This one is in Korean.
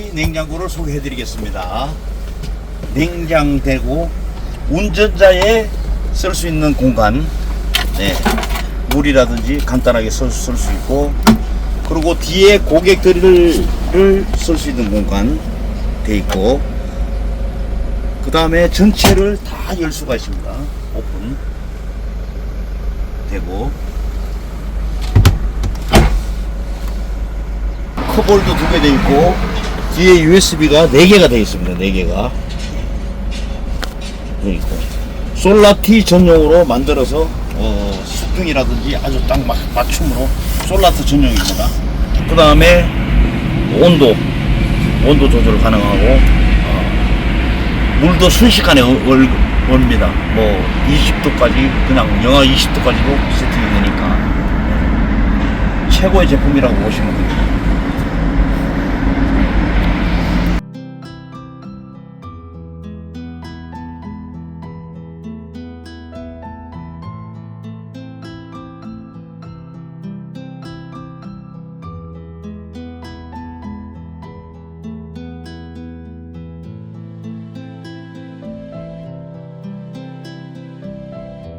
쏠라티 냉장고를 소개해 드리겠습니다. 냉장되고 운전자에 쓸 수 있는 공간, 네, 물이라든지 간단하게 쓸 수 있고, 그리고 뒤에 고객들을 쓸 수 있는 공간 돼 있고, 그 다음에 전체를 다 열 수가 있습니다. 오픈 되고, 컵홀더 2개 돼 있고, 뒤에 USB가 4개가 돼 있습니다. 4개가 돼 있고, 쏠라티 전용으로 만들어서 수평이라든지 아주 딱 맞춤으로 쏠라티 전용입니다. 그 다음에 온도 조절 가능하고, 물도 순식간에 얼입니다. 뭐 20도까지, 그냥 영하 20도까지도 세팅이 되니까 최고의 제품이라고 보시면 됩니다.